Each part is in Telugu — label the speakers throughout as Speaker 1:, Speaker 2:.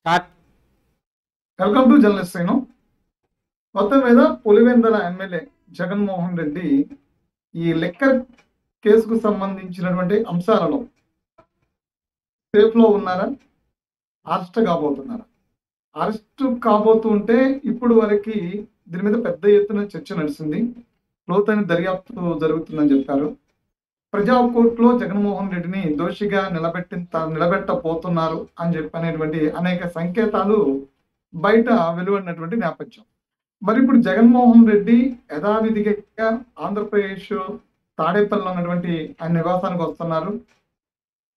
Speaker 1: స్టార్ట్.
Speaker 2: వెల్కమ్ టు జర్నలిస్ట్ సైను. మొత్తం మీద పులివెందుల ఎమ్మెల్యే జగన్మోహన్ రెడ్డి ఈ లిక్కర్ కేసుకు సంబంధించినటువంటి అంశాలలో సేఫ్ లో ఉన్నారా, అరెస్ట్ కాబోతున్నారా? అరెస్ట్ కాబోతుంటే ఇప్పుడు వరకు దీని మీద పెద్ద ఎత్తున చర్చ నడిచింది. లోతైన దర్యాప్తు జరుగుతుందని చెప్పారు. ప్రజా కోర్టులో జగన్మోహన్ రెడ్డిని దోషిగా నిలబెట్టబోతున్నారు అని చెప్పనేటువంటి అనేక సంకేతాలు బయట వెలువడినటువంటి నేపథ్యం. మరి ఇప్పుడు జగన్మోహన్ రెడ్డి యథావిధిగా ఆంధ్రప్రదేశ్ తాడేపల్లిలో ఉన్నటువంటి ఆయన నివాసానికి వస్తున్నారు.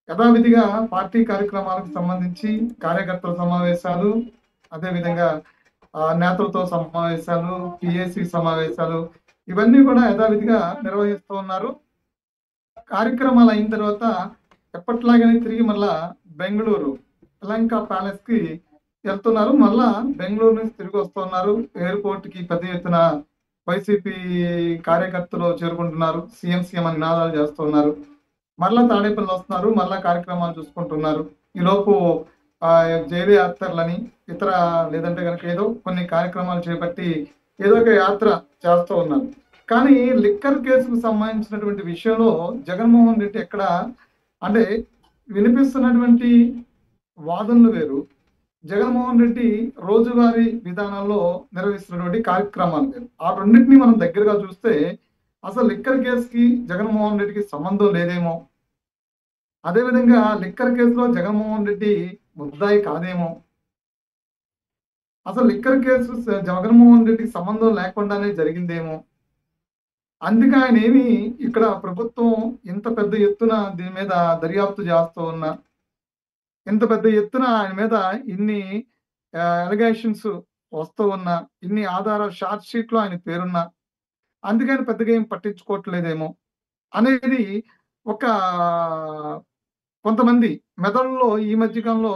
Speaker 2: యథావిధిగా పార్టీ కార్యక్రమాలకు సంబంధించి కార్యకర్తల సమావేశాలు, అదేవిధంగా నేతలతో సమావేశాలు, పిఏసి సమావేశాలు, ఇవన్నీ కూడా యథావిధిగా నిర్వహిస్తూ ఉన్నారు. కార్యక్రమాలు అయిన తర్వాత ఎప్పట్లాగానే తిరిగి మళ్ళా బెంగళూరు లంకా ప్యాలెస్ కి వెళ్తున్నారు. మళ్ళా బెంగళూరు నుంచి తిరిగి వస్తున్నారు. ఎయిర్పోర్ట్ కి పెద్ద ఎత్తున వైసీపీ కార్యకర్తలు చేరుకుంటున్నారు. సీఎం అని నినాదాలు చేస్తున్నారు. మళ్ళా తాడేపల్లి వస్తున్నారు. మళ్ళా కార్యక్రమాలు చూసుకుంటున్నారు. ఈలోపు జైలు యాత్రలని ఇతర లేదంటే కనుక ఏదో కొన్ని కార్యక్రమాలు చేపట్టి ఏదో ఒక యాత్ర చేస్తూ ఉన్నారు. కానీ లిక్కర్ కేసుకు సంబంధించినటువంటి విషయంలో జగన్మోహన్ రెడ్డి ఎక్కడ అంటే వినిపిస్తున్నటువంటి వాదనలు వేరు, జగన్మోహన్ రెడ్డి రోజువారీ విధానాల్లో నిర్వహిస్తున్నటువంటి కార్యక్రమాలు వేరు. ఆ రెండింటినీ మనం దగ్గరగా చూస్తే అసలు లిక్కర్ కేసుకి జగన్మోహన్ రెడ్డికి సంబంధం లేదేమో, అదేవిధంగా లిక్కర్ కేసులో జగన్మోహన్ రెడ్డి ముద్దాయి కాదేమో, అసలు లిక్కర్ కేసు జగన్మోహన్ రెడ్డికి సంబంధం లేకుండానే జరిగిందేమో. అందుకే ఆయన ఏమి ఇక్కడ ప్రభుత్వం ఇంత పెద్ద ఎత్తున దీని మీద దర్యాప్తు చేస్తూ ఉన్నా, ఇంత పెద్ద ఎత్తున ఆయన మీద ఇన్ని అలిగేషన్స్ వస్తూ ఉన్నా, ఇన్ని ఆధారాలు షార్ట్ షీట్ లో ఆయన పేరున్నా, అందుకని పెద్దగా ఏం పట్టించుకోవట్లేదేమో అనేది ఒక కొంతమంది మెదడులో ఈ మధ్యకాలంలో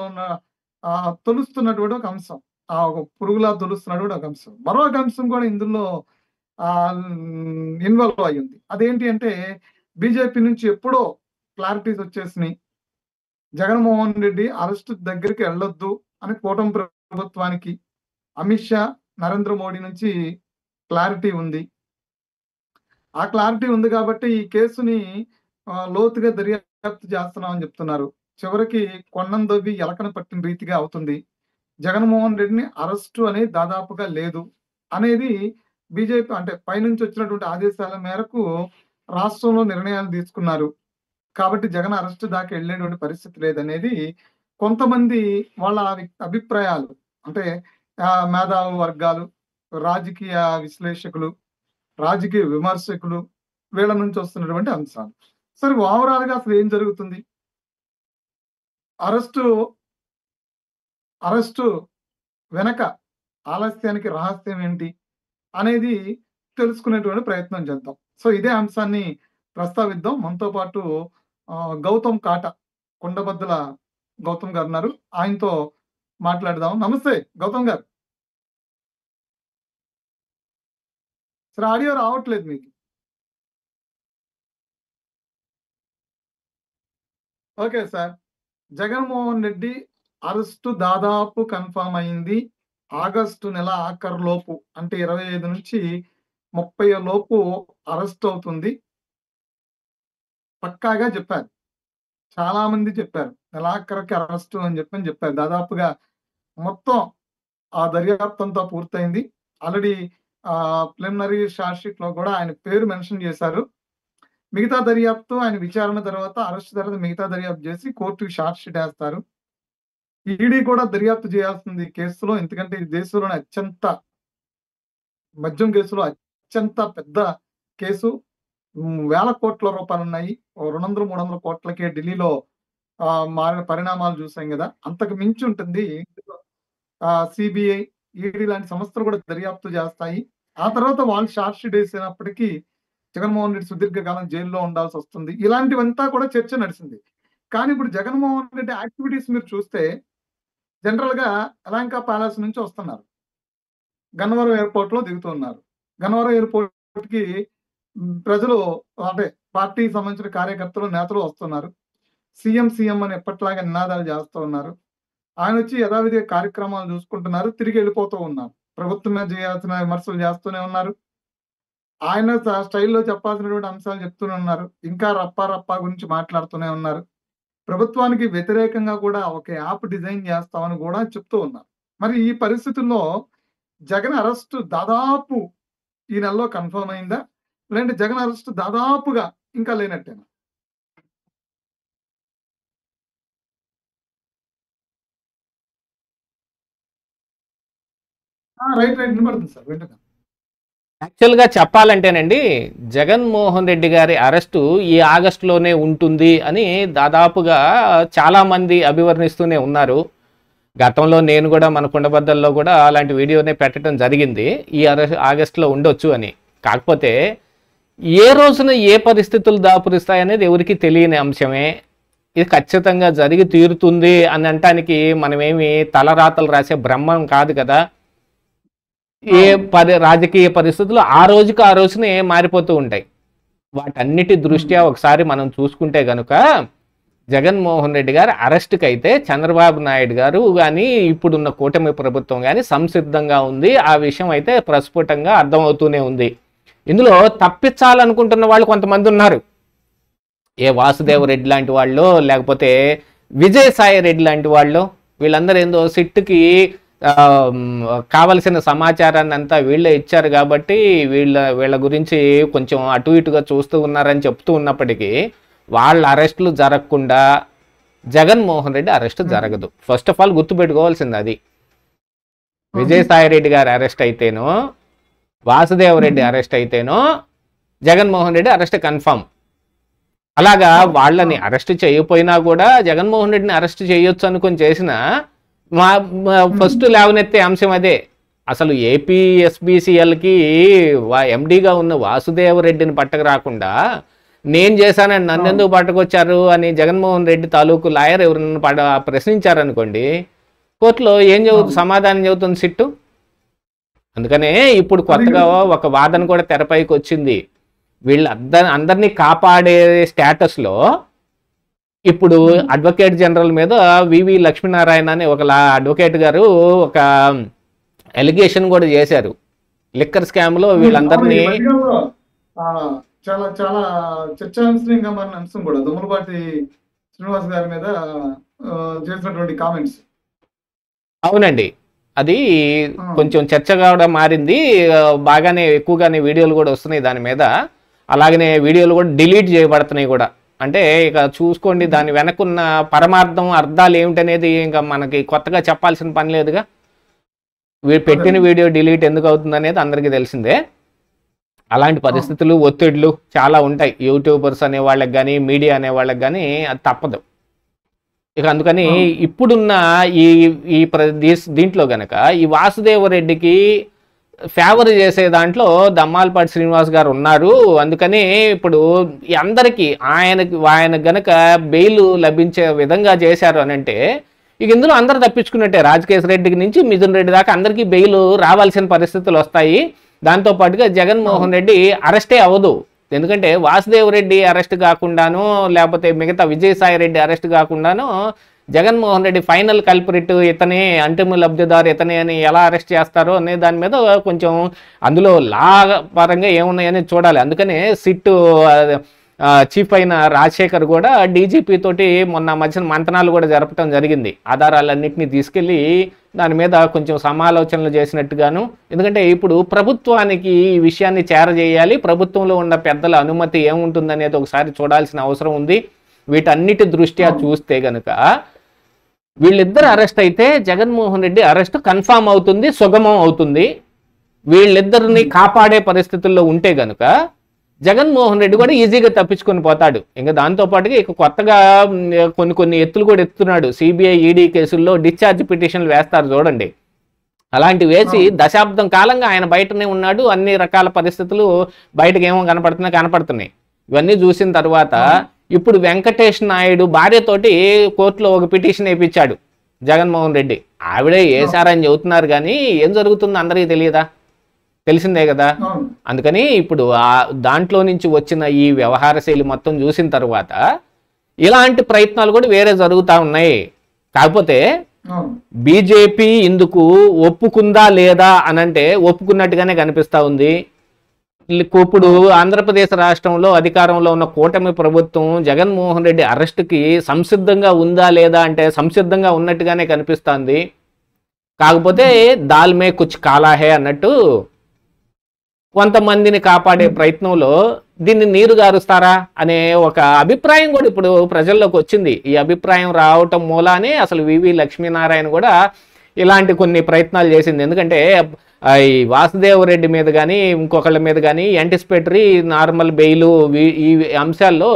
Speaker 2: తొలుస్తున్నటువంటి ఒక అంశం, ఒక పురుగులా తొలుస్తున్నటువంటి ఒక అంశం. మరొక అంశం కూడా ఇందులో ఇన్వాల్వ్ అయ్యింది. అదేంటి అంటే బీజేపీ నుంచి ఎప్పుడో క్లారిటీస్ వచ్చేసినాయి. జగన్మోహన్ రెడ్డి అరెస్ట్ దగ్గరికి వెళ్ళొద్దు అని కూటమి ప్రభుత్వానికి అమిత్ షా, నరేంద్ర మోడీ నుంచి క్లారిటీ ఉంది. ఆ క్లారిటీ ఉంది కాబట్టి ఈ కేసుని లోతుగా దర్యాప్తు చేస్తున్నామని చెప్తున్నారు. చివరికి కొండం దవ్వి ఎలకన పట్టిన రీతిగా అవుతుంది. జగన్మోహన్ రెడ్డిని అరెస్టు అనేది దాదాపుగా లేదు అనేది బీజేపీ అంటే పైనుంచి వచ్చినటువంటి ఆదేశాల మేరకు రాష్ట్రంలో నిర్ణయాలు తీసుకున్నారు. కాబట్టి జగన్ అరెస్ట్ దాకా వెళ్ళేటువంటి పరిస్థితి లేదనేది కొంతమంది వాళ్ళ అభిప్రాయాలు. అంటే మేధావి వర్గాలు, రాజకీయ విశ్లేషకులు, రాజకీయ విమర్శకులు, వీళ్ళ నుంచి వస్తున్నటువంటి అంశాలు. సరే, ఓవరాల్ గా అసలు ఏం జరుగుతుంది, అరెస్టు వెనక ఆలస్యానికి రహస్యం ఏంటి అనేది తెలుసుకునేటువంటి ప్రయత్నం చేద్దాం. సో ఇదే అంశాన్ని ప్రస్తావిద్దాం. మనతో పాటు గౌతమ్ కాటా, కొండబద్దల గౌతమ్ గారు ఉన్నారు. ఆయనతో మాట్లాడదాం. నమస్తే గౌతమ్ గారు. సరే, ఆడియో రావట్లేదు మీకు. Okay sir, Jaganmohan Reddy arrest దాదాపు కన్ఫర్మ్ అయింది. ఆగస్టు నెల ఆఖరు లోపు అంటే 25 నుంచి 30 లోపు అరెస్ట్ అవుతుంది పక్కాగా చెప్పారు. చాలా మంది చెప్పారు నెలాఖరికి అరెస్టు అని చెప్పారు. దాదాపుగా మొత్తం ఆ దర్యాప్తు అంతా పూర్తయింది. ఆల్రెడీ ప్రిలిమినరీ షార్ట్ షీట్ లో కూడా ఆయన పేరు మెన్షన్ చేశారు. మిగతా దర్యాప్తు ఆయన విచారణ తర్వాత, అరెస్ట్ తర్వాత మిగతా దర్యాప్తు చేసి కోర్టుకి షార్ట్ షీట్ వేస్తారు. ఈడీ కూడా దర్యాప్తు చేయాల్సింది కేసులో, ఎందుకంటే ఇది దేశంలోనే అత్యంత మద్యం కేసులో అత్యంత పెద్ద కేసు. వేల కోట్ల రూపాయలు ఉన్నాయి. 200-300 కోట్లకే ఢిల్లీలో మారిన పరిణామాలు చూసాం కదా. అంతకు మించి ఉంటుంది. సిబిఐ, ఈడీ లాంటి సంస్థలు కూడా దర్యాప్తు చేస్తాయి. ఆ తర్వాత వాళ్ళు షార్ట్ షీట్ వేసినప్పటికీ జగన్మోహన్ రెడ్డి సుదీర్ఘకాలం జైల్లో ఉండాల్సి వస్తుంది. ఇలాంటివంతా కూడా చర్చ నడిచింది. కానీ ఇప్పుడు జగన్మోహన్ రెడ్డి యాక్టివిటీస్ మీరు చూస్తే జనరల్ గా యలహంక ప్యాలెస్ నుంచి వస్తున్నారు, గన్నవరం ఎయిర్పోర్ట్ లో దిగుతున్నారు. గన్నవరం ఎయిర్పోర్ట్ కి ప్రజలు అంటే పార్టీకి సంబంధించిన కార్యకర్తలు, నేతలు వస్తున్నారు. సీఎం అని ఎప్పటిలాగా నినాదాలు చేస్తూ ఉన్నారు. ఆయన వచ్చి యథావిధిగా కార్యక్రమాలు చూసుకుంటున్నారు, తిరిగి వెళ్ళిపోతూ ఉన్నారు. ప్రభుత్వం మీద చేయాల్సిన విమర్శలు చేస్తూనే ఉన్నారు. ఆయన స్టైల్లో చెప్పాల్సినటువంటి అంశాలు చెప్తూనే ఉన్నారు. ఇంకా రప్పా గురించి మాట్లాడుతూనే ఉన్నారు. ప్రభుత్వానికి వ్యతిరేకంగా కూడా ఒక యాప్ డిజైన్ చేస్తామని కూడా చెప్తూ ఉన్నారు. మరి ఈ పరిస్థితుల్లో జగన్ అరెస్ట్ దాదాపు ఈ నెలలో కన్ఫర్మ్ అయిందా? లేదంటే జగన్ అరెస్ట్ దాదాపుగా ఇంకా లేనట్టేనా? రైట్ వినపడుతుంది సార్, వింటున్నాను.
Speaker 1: యాక్చువల్గా చెప్పాలంటేనండి, జగన్మోహన్ రెడ్డి గారి అరెస్టు ఈ ఆగస్టులోనే ఉంటుంది అని దాదాపుగా చాలామంది అభివర్ణిస్తూనే ఉన్నారు. గతంలో నేను కూడా మన కుండబద్దల్లో కూడా అలాంటి వీడియోనే పెట్టడం జరిగింది, ఈ ఆగస్టులో ఉండొచ్చు అని. కాకపోతే ఏ రోజున ఏ పరిస్థితులు దాపురిస్తాయనేది ఎవరికి తెలియని అంశమే. ఇది ఖచ్చితంగా జరిగి తీరుతుంది అని అనటానికి మనమేమి తలరాతలు రాసే బ్రహ్మం కాదు కదా. ఏ రాజకీయ పరిస్థితులు ఆ రోజుకి ఆ రోజునే మారిపోతూ ఉంటాయి. వాటన్నిటి దృష్ట్యా ఒకసారి మనం చూసుకుంటే గనుక జగన్మోహన్ రెడ్డి గారు అరెస్ట్కి అయితే చంద్రబాబు నాయుడు గారు కానీ ఇప్పుడున్న కూటమి ప్రభుత్వం కానీ సంసిద్ధంగా ఉంది. ఆ విషయం అయితే ప్రస్ఫుటంగా అర్థమవుతూనే ఉంది. ఇందులో తప్పించాలనుకుంటున్న వాళ్ళు కొంతమంది ఉన్నారు. ఏ వాసుదేవరెడ్డి లాంటి వాళ్ళు, లేకపోతే విజయసాయి రెడ్డి లాంటి వాళ్ళు, వీళ్ళందరూ ఏందో సిట్టుకి కావలసిన సమాచారాన్ని అంతా వీళ్ళే ఇచ్చారు కాబట్టి వీళ్ళ గురించి కొంచెం అటు ఇటుగా చూస్తూ ఉన్నారని చెప్తూ ఉన్నప్పటికీ వాళ్ళ అరెస్టులు జరగకుండా జగన్మోహన్ రెడ్డి అరెస్ట్ జరగదు. ఫస్ట్ ఆఫ్ ఆల్ గుర్తుపెట్టుకోవాల్సింది అది. విజయసాయి రెడ్డి గారు అరెస్ట్ అయితేనో, వాసుదేవరెడ్డి అరెస్ట్ అయితేనో జగన్మోహన్ రెడ్డి అరెస్ట్ కన్ఫర్మ్. అలాగా వాళ్ళని అరెస్ట్ చేయకపోయినా కూడా జగన్మోహన్ రెడ్డిని అరెస్ట్ చేయొచ్చు అనుకుని చేసిన ఫస్ట్ లేవనెత్తే అంశం అదే. అసలు ఏపీఎస్బిసిఎల్కి ఎండీగా ఉన్న వాసుదేవరెడ్డిని పట్టకు రాకుండా నేను చేశానని నన్ను ఎందుకు పట్టుకొచ్చారు అని జగన్మోహన్ రెడ్డి తాలూకు లాయర్ ఎవరన్నా ప్రశ్నించారనుకోండి, కోర్టులో ఏం సమాధానం చెబుతుంది సిట్టు. అందుకనే ఇప్పుడు కొత్తగా ఒక వాదన కూడా తెరపైకి వచ్చింది. అందరినీ కాపాడే స్టేటస్లో ఇప్పుడు అడ్వకేట్ జనరల్ మీద వివి లక్ష్మీనారాయణ అనే ఒక అడ్వకేట్ గారు ఒక ఎలిగేషన్ కూడా చేశారు. లిక్కర్ స్కామ్ లో వీళ్ళందరినీ
Speaker 2: చాలా చాలా చర్చాంశంగా మారిన అంశం కూడా దొమ్మలపాటి శ్రీనివాస్ గారి మీద చేసినటువంటి కామెంట్స్.
Speaker 1: అవునండి, అది కొంచెం చర్చగా కూడా మారింది. బాగానే ఎక్కువగానే వీడియోలు కూడా వస్తున్నాయి దాని మీద. అలాగనే వీడియోలు కూడా డిలీట్ చేయబడుతున్నాయి కూడా. అంటే ఇక చూసుకోండి, దాని వెనకున్న పరమార్థం అర్థాలు ఏమిటనేది ఇంకా మనకి కొత్తగా చెప్పాల్సిన పని లేదుగా. పెట్టిన వీడియో డిలీట్ ఎందుకు అవుతుంది అనేది అందరికీ తెలిసిందే. అలాంటి పరిస్థితులు, ఒత్తిడులు చాలా ఉంటాయి యూట్యూబర్స్ అనే వాళ్ళకి కానీ, మీడియా అనే వాళ్ళకి కానీ. అది తప్పదు. ఇక అందుకని ఇప్పుడున్న ఈ దీంట్లో గనక ఈ వాసుదేవరెడ్డికి ఫేవర్ చేసే దాంట్లో దమ్మాలపాటి శ్రీనివాస్ గారు ఉన్నారు. అందుకని ఇప్పుడు అందరికీ ఆయన గనక బెయిల్ లభించే విధంగా చేశారు అని అంటే ఇక ఇందులో అందరూ తప్పించుకున్నట్టే. రాజకేశ్ రెడ్డికి నుంచి మిథున్ రెడ్డి దాకా అందరికీ బెయిల్ రావాల్సిన పరిస్థితులు వస్తాయి. దాంతోపాటుగా జగన్మోహన్ రెడ్డి అరెస్టే అవ్వదు. ఎందుకంటే వాసుదేవరెడ్డి అరెస్ట్ కాకుండాను, లేకపోతే మిగతా విజయసాయి రెడ్డి అరెస్ట్ కాకుండాను జగన్మోహన్ రెడ్డి ఫైనల్ కల్పరిట్ ఇతనే, అంతిమ లబ్ధిదారు ఇతనే అని ఎలా అరెస్ట్ చేస్తారో అనే దాని మీద కొంచెం అందులో లా పరంగా ఏమున్నాయని చూడాలి. అందుకనే సిట్ చీఫ్ అయిన రాజశేఖర్ కూడా డీజీపీ తోటి మొన్న మధ్యన మంతనాలు కూడా జరపడం జరిగింది. ఆధారాలన్నింటినీ తీసుకెళ్ళి దాని మీద కొంచెం సమాలోచనలు చేసినట్టుగాను. ఎందుకంటే ఇప్పుడు ప్రభుత్వానికి ఈ విషయాన్ని చేరజేయాలి, ప్రభుత్వంలో ఉన్న పెద్దల అనుమతి ఏముంటుందనేది ఒకసారి చూడాల్సిన అవసరం ఉంది. వీటన్నిటి దృష్ట్యా చూస్తే గనుక వీళ్ళిద్దరు అరెస్ట్ అయితే జగన్మోహన్ రెడ్డి అరెస్ట్ కన్ఫామ్ అవుతుంది, సుగమం అవుతుంది. వీళ్ళిద్దరిని కాపాడే పరిస్థితుల్లో ఉంటే గనుక జగన్మోహన్ రెడ్డి కూడా ఈజీగా తప్పించుకొని పోతాడు. ఇంకా దాంతోపాటుగా ఇక కొత్తగా కొన్ని ఎత్తులు కూడా ఎత్తున్నాడు. సిబిఐ, ఈడీ కేసుల్లో డిశ్చార్జ్ పిటిషన్లు వేస్తారు చూడండి. అలాంటి వేసి దశాబ్దం కాలంగా ఆయన బయటనే ఉన్నాడు. అన్ని రకాల పరిస్థితులు బయటకు ఏమో కనపడుతున్నాయి. ఇవన్నీ చూసిన తర్వాత ఇప్పుడు వెంకటేష్ నాయుడు భార్యతోటి కోర్టులో ఒక పిటిషన్ వేయించాడు జగన్మోహన్ రెడ్డి. ఆవిడే వేశారని చెబుతున్నారు కానీ ఏం జరుగుతుందో అందరికీ తెలియదా? తెలిసిందే కదా. అందుకని ఇప్పుడు దాంట్లో నుంచి వచ్చిన ఈ వ్యవహార శైలి మొత్తం చూసిన తర్వాత ఇలాంటి ప్రయత్నాలు కూడా వేరే జరుగుతూ ఉన్నాయి. కాకపోతే
Speaker 2: అవును.
Speaker 1: బీజేపీ ఇందుకు ఒప్పుకుందా లేదా అనంటే ఒప్పుకున్నట్టుగానే కనిపిస్తా ఉంది. ఇప్పుడు ఆంధ్రప్రదేశ్ రాష్ట్రంలో అధికారంలో ఉన్న కూటమి ప్రభుత్వం జగన్మోహన్ రెడ్డి అరెస్టుకి సంసిద్ధంగా ఉందా లేదా అంటే సంసిద్ధంగా ఉన్నట్టుగానే కనిపిస్తోంది. కాకపోతే దాల్ మే కుచ్ కాలా హే అన్నట్టు కొంతమందిని కాపాడే ప్రయత్నంలో దీన్ని నీరు గారుస్తారా అనే ఒక అభిప్రాయం కూడా ఇప్పుడు ప్రజల్లోకి వచ్చింది. ఈ అభిప్రాయం రావటం మూలానే అసలు వివి లక్ష్మీనారాయణ కూడా ఇలాంటి కొన్ని ప్రయత్నాలు చేసింది. ఎందుకంటే ఈ వాసుదేవరెడ్డి మీద కానీ ఇంకొకళ్ళ మీద కానీ యాంటిసిపేటరీ నార్మల్ బెయిల్ ఈ అంశాల్లో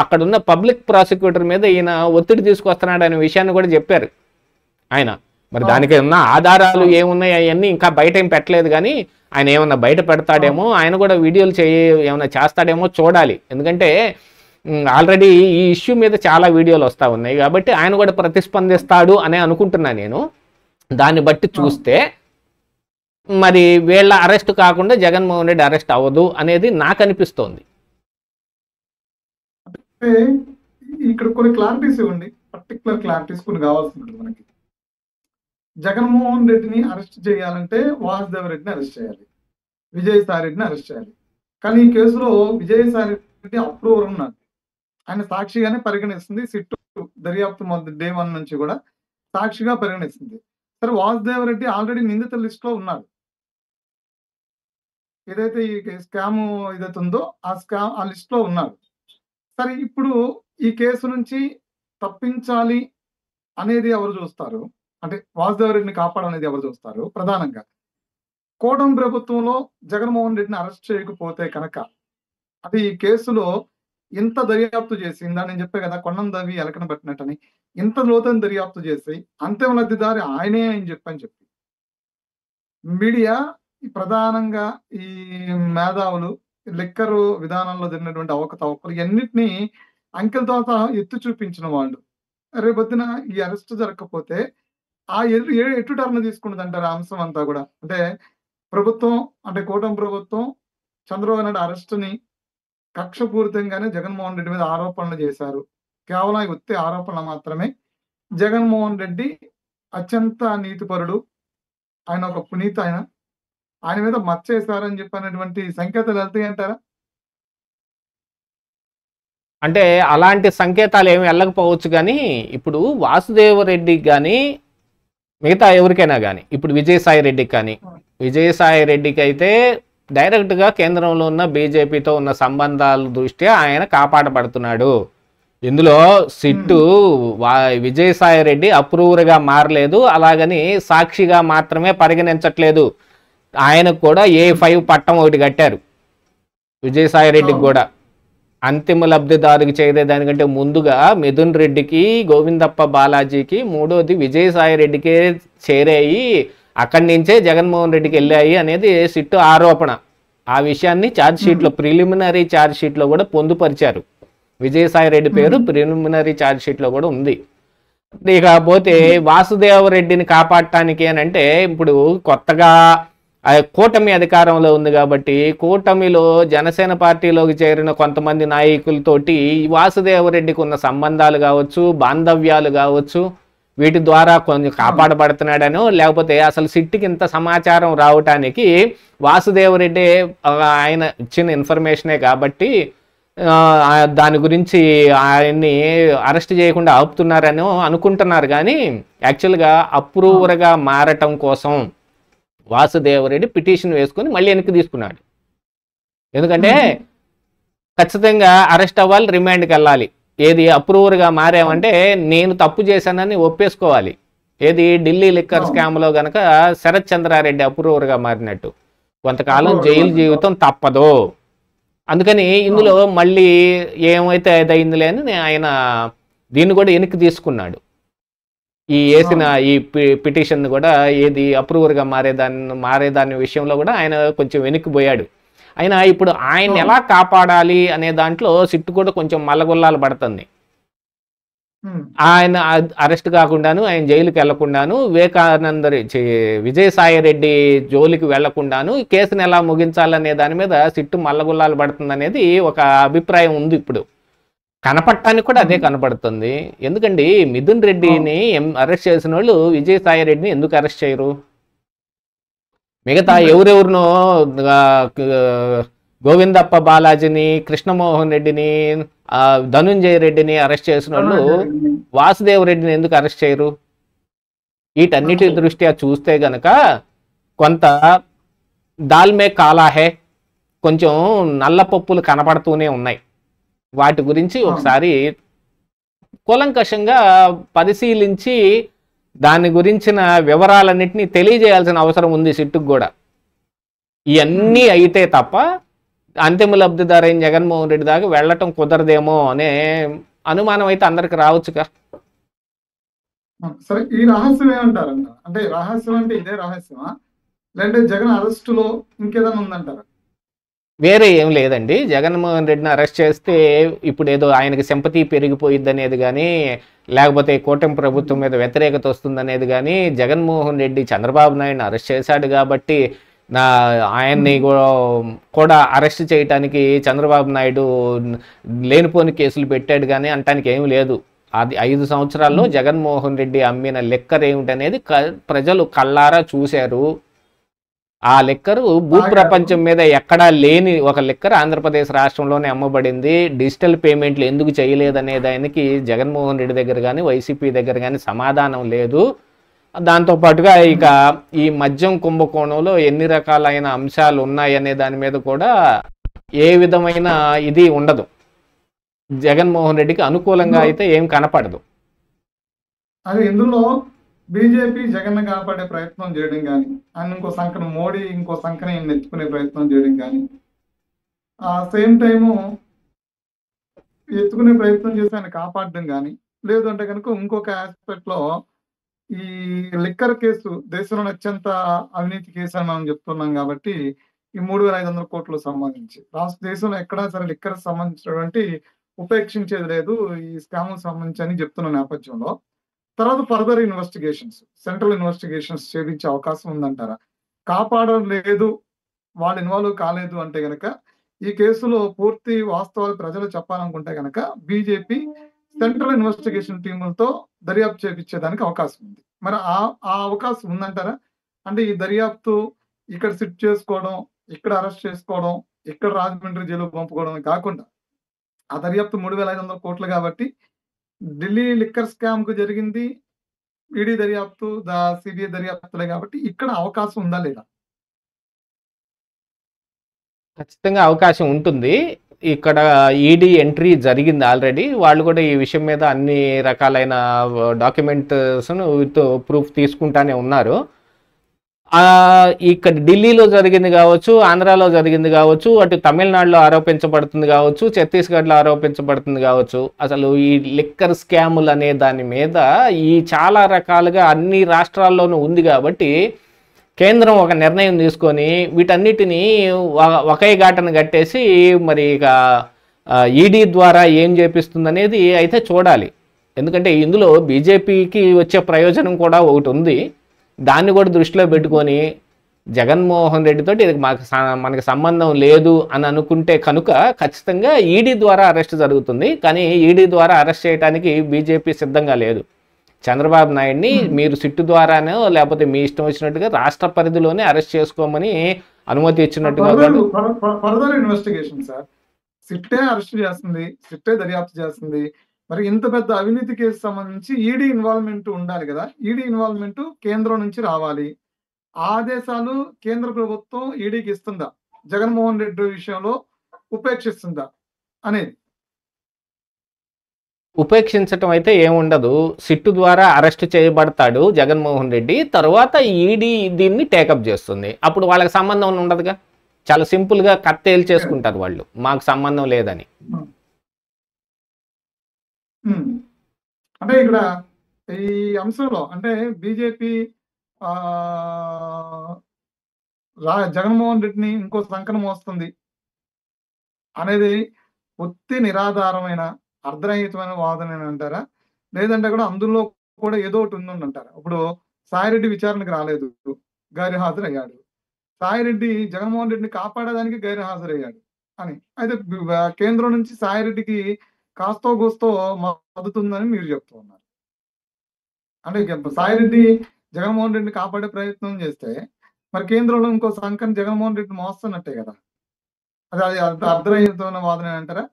Speaker 1: అక్కడున్న పబ్లిక్ ప్రాసిక్యూటర్ మీద ఈయన ఒత్తిడి తీసుకొస్తున్నాడు అనే విషయాన్ని కూడా చెప్పారు ఆయన. మరి దానికి ఉన్న ఆధారాలు ఏమున్నాయి అవన్నీ ఇంకా బయట ఏం పెట్టలేదు, కానీ ఆయన ఏమన్నా బయట పెడతాడేమో, ఆయన కూడా వీడియోలు ఏమన్నా చేస్తాడేమో చూడాలి. ఎందుకంటే ఆల్రెడీ ఈ ఇష్యూ మీద చాలా వీడియోలు వస్తూ ఉన్నాయి కాబట్టి ఆయన కూడా ప్రతిస్పందిస్తాడు అనే అనుకుంటున్నా నేను. దాన్ని బట్టి చూస్తే మరి వీళ్ళ అరెస్ట్ కాకుండా జగన్మోహన్ రెడ్డి అరెస్ట్ అవ్వదు అనేది నాకు అనిపిస్తోంది.
Speaker 2: ఇక్కడ కొన్ని క్లారిటీస్ ఇవ్వండి, పర్టికులర్ క్లారిటీస్ కొన్ని కావాల్సి ఉంటుంది మనకి. జగన్మోహన్ రెడ్డిని అరెస్ట్ చేయాలంటే వాసుదేవ రెడ్డిని అరెస్ట్ చేయాలి, విజయసాయి రెడ్డిని అరెస్ట్ చేయాలి. కానీ ఈ కేసులో విజయసాయి రెడ్డి అప్రూవర్ ఉన్నాడు, ఆయన సాక్షిగానే పరిగణిస్తుంది. సిట్టు దర్యాప్తు డే 1 నుంచి కూడా సాక్షిగా పరిగణిస్తుంది. సరే, వాసుదేవ రెడ్డి ఆల్రెడీ నిందితుల లిస్ట్ లో ఉన్నాడు. ఏదైతే ఈ స్కామ్ ఏదైతే ఉందో ఆ లిస్ట్ లో ఉన్నాడు. సరే, ఇప్పుడు ఈ కేసు నుంచి తప్పించాలి అనేది ఎవరు చూస్తారు అంటే వాసుదేవ రెడ్డిని కాపాడనేది ఎవరు చూస్తారు? ప్రధానంగా కూటమి ప్రభుత్వంలో జగన్మోహన్ రెడ్డిని అరెస్ట్ చేయకపోతే కనుక అది ఈ కేసులో ఇంత దర్యాప్తు చేసి, ఇందా నేను చెప్పే కదా కొండం దవి ఎలకన పెట్టినట్టని, ఇంత లోతైన దర్యాప్తు చేసి అంతిమ లబ్ధిదారి ఆయనే అని చెప్పి మీడియా ప్రధానంగా ఈ మేధావులు లిక్కరు విధానంలో జరిగినటువంటి అవకతవకలు ఎన్నిటినీ అంకెలతో సహా ఎత్తి చూపించిన వాళ్ళు రేపొద్దున ఈ అరెస్ట్ జరగకపోతే ఆ ఎటు టర్న్ తీసుకుంటుంది అంటారు ఆ అంశం అంతా కూడా. అంటే ప్రభుత్వం అంటే కూటమి ప్రభుత్వం చంద్రబాబు నాయుడు అరెస్టుని కక్షపూరితంగానే జగన్మోహన్ రెడ్డి మీద ఆరోపణలు చేశారు. కేవలం ఒత్తి ఆరోపణలు మాత్రమే. జగన్మోహన్ రెడ్డి అత్యంత నీతిపరుడు, ఆయన ఒక పునీత, ఆయన మీద మచ్చేశారని చెప్పినటువంటి సంకేతాలు వెళ్తాయి అంటారా?
Speaker 1: అంటే అలాంటి సంకేతాలు ఏమి వెళ్ళకపోవచ్చు, కానీ ఇప్పుడు వాసుదేవరెడ్డికి కానీ మిగతా ఎవరికైనా కానీ, ఇప్పుడు విజయసాయి రెడ్డికి అయితే డైరెక్ట్గా కేంద్రంలో ఉన్న బీజేపీతో ఉన్న సంబంధాల దృష్ట్యా ఆయన కాపాడబడుతున్నాడు. ఇందులో సిట్టు విజయసాయి రెడ్డి అప్రూవర్గా మారలేదు, అలాగని సాక్షిగా మాత్రమే పరిగణించట్లేదు. ఆయనకు కూడా A5 పట్టం ఒకటి కట్టారు విజయసాయి రెడ్డికి కూడా. అంతిమ లబ్ధిదారుకి చేరే దానికంటే ముందుగా మిథున్ రెడ్డికి, గోవిందప్ప బాలాజీకి, మూడోది విజయసాయి రెడ్డికే చేరాయి, అక్కడి నుంచే జగన్మోహన్ రెడ్డికి వెళ్ళాయి అనేది సిట్టు ఆరోపణ. ఆ విషయాన్ని ఛార్జ్షీట్లో ప్రిలిమినరీ ఛార్జ్షీట్లో కూడా పొందుపరిచారు. విజయసాయి రెడ్డి పేరు ప్రిలిమినరీ ఛార్జ్షీట్లో కూడా ఉంది. ఇకపోతే వాసుదేవరెడ్డిని కాపాడటానికి అని అంటే ఇప్పుడు కొత్తగా కూటమి అధికారంలో ఉంది కాబట్టి కూటమిలో జనసేన పార్టీలోకి చేరిన కొంతమంది నాయకులతోటి వాసుదేవరెడ్డికి ఉన్న సంబంధాలు కావచ్చు, బాంధవ్యాలు కావచ్చు, వీటి ద్వారా కొంచెం కాపాడబడుతున్నాడనో, లేకపోతే అసలు సిట్టికి ఇంత సమాచారం రావటానికి వాసుదేవరెడ్డి ఆయన ఇచ్చిన ఇన్ఫర్మేషనే కాబట్టి దాని గురించి ఆయన్ని అరెస్ట్ చేయకుండా ఆపుతున్నారని అనుకుంటున్నారు. కానీ యాక్చువల్గా అప్రూవర్గా మారటం కోసం వాసుదేవరెడ్డి పిటిషన్ వేసుకొని మళ్ళీ వెనక్కి తీసుకున్నాడు. ఎందుకంటే ఖచ్చితంగా అరెస్ట్ అవ్వాలి, రిమాండ్కి వెళ్ళాలి. ఏది అప్రూవర్గా మారామంటే నేను తప్పు చేశానని ఒప్పేసుకోవాలి. ఏది ఢిల్లీ లిక్కర్ స్కామ్లో కనుక శరత్ చంద్రారెడ్డి అప్రూవర్గా మారినట్టు కొంతకాలం జైలు జీవితం తప్పదు. అందుకని ఇందులో మళ్ళీ ఏమైతే అదైందిలే అని ఆయన దీన్ని కూడా వెనక్కి తీసుకున్నాడు. ఈ వేసిన ఈ పిటిషన్ కూడా ఏది అప్రూవర్గా మారేదాని విషయంలో కూడా ఆయన కొంచెం వెనక్కిపోయాడు. అయినా ఇప్పుడు ఆయన ఎలా కాపాడాలి అనే దాంట్లో సిట్టు కూడా కొంచెం మల్లగొల్లాలు పడుతుంది. ఆయన అరెస్ట్ కాకుండాను, ఆయన జైలుకి వెళ్లకుండాను, విజయసాయి రెడ్డి జోలికి వెళ్లకుండాను ఈ కేసును ఎలా ముగించాలనే దాని మీద సిట్టు మల్లగొల్లాలు పడుతుంది అనేది ఒక అభిప్రాయం ఉంది ఇప్పుడు. కనపడటానికి కూడా అదే కనపడుతుంది. ఎందుకండి మిథున్ రెడ్డిని అరెస్ట్ చేసిన వాళ్ళు విజయసాయి రెడ్డిని ఎందుకు అరెస్ట్ చేయరు? మిగతా ఎవరెవరినో గోవిందప్ప బాలాజీని, కృష్ణమోహన్ రెడ్డిని, ధనుంజయ రెడ్డిని అరెస్ట్ చేసిన వాళ్ళు వాసుదేవ్ రెడ్డిని ఎందుకు అరెస్ట్ చేయరు? వీటన్నిటి దృష్ట్యా చూస్తే గనక కొంత దాల్మే కాలాహే, కొంచెం నల్ల పప్పులు కనపడుతూనే ఉన్నాయి. వాటి గురించి ఒకసారి కూలంకషంగా పరిశీలించి దాని గురించిన వివరాలన్నింటినీ తెలియజేయాల్సిన అవసరం ఉంది సిట్టుకు కూడా. ఇవన్నీ అయితే తప్ప అంతిమ లబ్ధిదారు అయిన జగన్మోహన్ రెడ్డి దాకా వెళ్ళటం కుదరదేమో అనే అనుమానం అయితే అందరికి రావచ్చుగా.
Speaker 2: సరే, ఈ రహస్యం ఏమంటారంట? అంటే రహస్యం అంటే ఇదే రహస్యమా, లేదంటే జగన్ అరెస్టులో ఇంకేదైనా ఉందంటారా?
Speaker 1: వేరే ఏం లేదండి. జగన్మోహన్ రెడ్డిని అరెస్ట్ చేస్తే ఇప్పుడు ఏదో ఆయనకి సింపతి పెరిగిపోయిద్ది అనేది కానీ, లేకపోతే కూటమి ప్రభుత్వం మీద వ్యతిరేకత వస్తుందనేది కానీ, జగన్మోహన్ రెడ్డి చంద్రబాబు నాయుడిని అరెస్ట్ చేశాడు కాబట్టి ఆయన్ని కూడా అరెస్ట్ చేయడానికి చంద్రబాబు నాయుడు లేనిపోని కేసులు పెట్టాడు కానీ అంటానికి ఏమి లేదు. అది 5 సంవత్సరాల్లో జగన్మోహన్ రెడ్డి అమ్మిన లెక్కర్ ఏమిటనేది ప్రజలు కళ్ళారా చూశారు. ఆ లెక్కరు భూప్రపంచం మీద ఎక్కడా లేని ఒక లెక్కర్ ఆంధ్రప్రదేశ్ రాష్ట్రంలోనే అమ్మబడింది. డిజిటల్ పేమెంట్లు ఎందుకు చేయలేదనే దానికి జగన్మోహన్ రెడ్డి దగ్గర కానీ వైసీపీ దగ్గర కానీ సమాధానం లేదు. దాంతోపాటుగా ఇక ఈ మద్యం కుంభకోణంలో ఎన్ని రకాలైన అంశాలు ఉన్నాయనే దాని మీద కూడా ఏ విధమైన ఇది ఉండదు. జగన్మోహన్ రెడ్డికి అనుకూలంగా అయితే ఏం కనపడదు.
Speaker 2: అది ఇందులో బీజేపీ జగన్ కాపాడే ప్రయత్నం చేయడం కానీ, ఆయన ఇంకో సంఖ్యను మోడీ ఇంకో సంఖ్యని ఎత్తుకునే ప్రయత్నం చేయడం కానీ, ఆ సేమ్ టైము ఎత్తుకునే ప్రయత్నం చేసి ఆయన కాపాడడం కానీ, లేదంటే కనుక ఇంకొక ఆస్పెక్ట్ లో ఈ లిక్కర్ కేసు దేశంలో అత్యంత అవినీతి కేసు అని మనం చెప్తున్నాం కాబట్టి, ఈ 3,500 కోట్లకు సంబంధించి రాష్ట్ర దేశంలో ఎక్కడా సరే లిక్కర్ సంబంధించినటువంటి ఉపేక్షించేది లేదు ఈ స్కామ్ సంబంధించి అని చెప్తున్న నేపథ్యంలో, తర్వాత ఫర్దర్ ఇన్వెస్టిగేషన్స్, సెంట్రల్ ఇన్వెస్టిగేషన్స్ చేయించే అవకాశం ఉందంటారా? కాపాడడం లేదు, వాళ్ళు ఇన్వాల్వ్ కాలేదు అంటే గనక, ఈ కేసులో పూర్తి వాస్తవాలు ప్రజలు చెప్పాలనుకుంటే గనక బీజేపీ సెంట్రల్ ఇన్వెస్టిగేషన్ టీములతో దర్యాప్తు చేపించేదానికి అవకాశం ఉంది. మరి ఆ అవకాశం ఉందంటారా? అంటే ఈ దర్యాప్తు ఇక్కడ సిట్ చేసుకోవడం, ఇక్కడ అరెస్ట్ చేసుకోవడం, ఇక్కడ రాజమండ్రి జైలు పంపుకోవడం కాకుండా, ఆ దర్యాప్తు 3,500 కోట్లు కాబట్టి ఢిల్లీ లిక్కర్ స్కామ్ కు జరిగింది ఈడీ దర్యాప్తు, సిబిఐ దర్యాప్తులే కాబట్టి ఇక్కడ అవకాశం ఉందా లేదా?
Speaker 1: ఖచ్చితంగా అవకాశం ఉంటుంది. ఇక్కడ ఈడీ ఎంట్రీ జరిగింది ఆల్రెడీ. వాళ్ళు కూడా ఈ విషయం మీద అన్ని రకాలైన డాక్యుమెంట్స్ విత్ ప్రూఫ్ తీసుకుంటానే ఉన్నారు. ఇక్కడ ఢిల్లీలో జరిగింది కావచ్చు, ఆంధ్రాలో జరిగింది కావచ్చు, అటు తమిళనాడులో ఆరోపించబడుతుంది కావచ్చు, ఛత్తీస్గఢ్లో ఆరోపించబడుతుంది కావచ్చు. అసలు ఈ లిక్కర్ స్కాములు అనే దాని మీద ఈ చాలా రకాలుగా అన్ని రాష్ట్రాల్లోనూ ఉంది కాబట్టి కేంద్రం ఒక నిర్ణయం తీసుకొని వీటన్నిటినీ ఒకే ఘాటను కట్టేసి మరి ఇక ఈడీ ద్వారా ఏం చేపిస్తుంది అనేది అయితే చూడాలి. ఎందుకంటే ఇందులో బీజేపీకి వచ్చే ప్రయోజనం కూడా ఒకటి ఉంది. దాన్ని కూడా దృష్టిలో పెట్టుకొని జగన్మోహన్ రెడ్డితో ఇది మనకి సంబంధం లేదు అని అనుకుంటే కనుక ఖచ్చితంగా ఈడీ ద్వారా అరెస్ట్ జరుగుతుంది. కానీ ఈడీ ద్వారా అరెస్ట్ చేయడానికి బీజేపీ సిద్ధంగా లేదు. చంద్రబాబు నాయుడిని మీరు సిట్టు ద్వారానో లేకపోతే మీ ఇష్టం వచ్చినట్టుగా రాష్ట్ర పరిధిలోనే అరెస్ట్ చేసుకోమని అనుమతి ఇచ్చినట్టుగా
Speaker 2: ఫర్దర్ ఇన్వెస్టిగేషన్ సార్, సిట్టే అరెస్ట్ చేస్తుంది, సిట్టే దర్యాప్తు చేస్తుంది. మరి ఇంత పెద్ద అవినీతి కేసు సంబంధించి ఈడీ ఇన్వాల్వ్మెంట్ ఉండాలి కదా. ఈడీ ఇన్వాల్వ్మెంట్ కేంద్రం నుంచి రావాలి. ఆదేశాలు కేంద్ర ప్రభుత్వం ఈడీకి ఇస్తుందా, జగన్మోహన్ రెడ్డి విషయంలో ఉపేక్షిస్తుందా అనేది?
Speaker 1: ఉపేక్షించటం అయితే ఏముండదు. సిట్టు ద్వారా అరెస్ట్ చేయబడతాడు జగన్మోహన్ రెడ్డి, తర్వాత ఈడీ దీన్ని టేకప్ చేస్తుంది. అప్పుడు వాళ్ళకి సంబంధం ఉండదుగా. చాలా సింపుల్గా కత్తేలు చేసుకుంటారు వాళ్ళు, మాకు సంబంధం లేదని.
Speaker 2: అంటే ఇక్కడ ఈ అంశంలో అంటే బీజేపీ జగన్మోహన్ రెడ్డిని ఇంకో సంకన మోస్తుంది అనేది ఒత్తి నిరాధారమైన అర్ధరహితమైన వాదన అంటారా, లేదంటే కూడా అందులో కూడా ఏదో ఒకటి ఉందంటారా? ఇప్పుడు సాయిరెడ్డి విచారణకు రాలేదు, గైరు హాజరయ్యాడు. సాయిరెడ్డి జగన్మోహన్ రెడ్డిని కాపాడడానికి గైరు హాజరయ్యాడు అని అయితే కేంద్రం నుంచి సాయిరెడ్డికి కాస్తో కూస్తో మద్దుతుందని మీరు చెప్తూ ఉన్నారు. అంటే సాయిరెడ్డి జగన్మోహన్ రెడ్డిని కాపాడే ప్రయత్నం చేస్తే మరి కేంద్రంలో ఇంకో సంఘాన్ని జగన్మోహన్ రెడ్డి మోస్తున్నట్టే కదా. అది అర్ధరహితమైన వాదన అంటారా?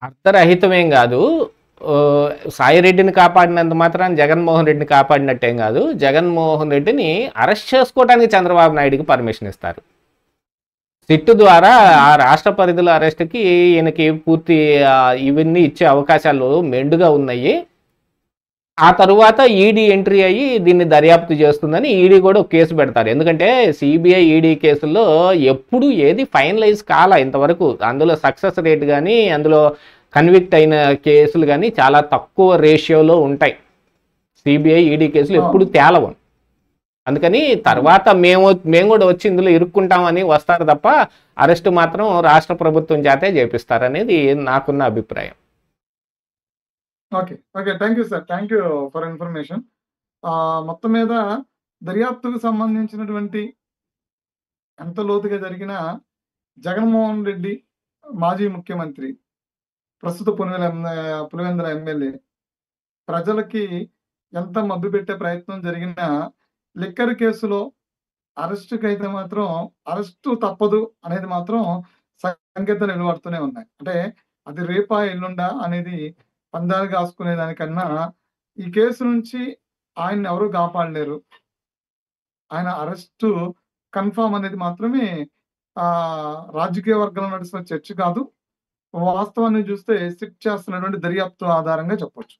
Speaker 1: అర్థరహితమేం కాదు. సాయిరెడ్డిని కాపాడినంత మాత్రాన్ని జగన్మోహన్ రెడ్డిని కాపాడినట్టేం కాదు. జగన్మోహన్ రెడ్డిని అరెస్ట్ చేసుకోవడానికి చంద్రబాబు నాయుడుకి పర్మిషన్ ఇస్తారు. సిట్టు ద్వారా ఆ రాష్ట్ర పరిధిలో అరెస్ట్కి ఈయనకి పూర్తి ఇవన్నీ ఇచ్చే అవకాశాలు మెండుగా ఉన్నాయి. ఆ తరువాత ఈడీ ఎంట్రీ అయ్యి దీన్ని దర్యాప్తు చేస్తుందని ఈడీ కూడా ఒక కేసు పెడతారు. ఎందుకంటే సిబిఐ ఈడీ కేసుల్లో ఎప్పుడు ఏది ఫైనలైజ్ కాలా ఇంతవరకు. అందులో సక్సెస్ రేట్ కానీ అందులో కన్విక్ట్ అయిన కేసులు కానీ చాలా తక్కువ రేషియోలో ఉంటాయి. సిబిఐ ఈడీ కేసులు ఎప్పుడు తేలవు. అందుకని తర్వాత మేము కూడా వచ్చి ఇందులో ఇరుక్కుంటామని వస్తారు తప్ప అరెస్ట్ మాత్రం రాష్ట్ర ప్రభుత్వం చేతే చేపిస్తారనేది నాకున్న అభిప్రాయం.
Speaker 2: Okay. Thank you sir. Thank you for information. మొత్తం మీద దర్యాప్తుకు సంబంధించినటువంటి ఎంత లోతుగా జరిగిన జగన్మోహన్ రెడ్డి మాజీ ముఖ్యమంత్రి, ప్రస్తుత పులివెందుల ఎమ్మెల్యే ప్రజలకి ఎంత మభ్య పెట్టే ప్రయత్నం జరిగినా లిక్కర్ కేసులో అరెస్టుకి అయితే మాత్రం అరెస్టు తప్పదు అనేది మాత్రం సంకేతాలు వెలువడుతూనే ఉన్నాయి. అంటే అది రేపా ఎల్లుండా అనేది పందాలు కాసుకునే దానికన్నా ఈ కేసు నుంచి ఆయన్ని ఎవరు కాపాడలేరు. ఆయన అరెస్టు కన్ఫామ్ అనేది మాత్రమే రాజకీయ వర్గంలో నడుస్తున్న చర్చ కాదు. వాస్తవాన్ని చూస్తే సిట్ చేస్తున్నటువంటి దర్యాప్తు ఆధారంగా చెప్పొచ్చు.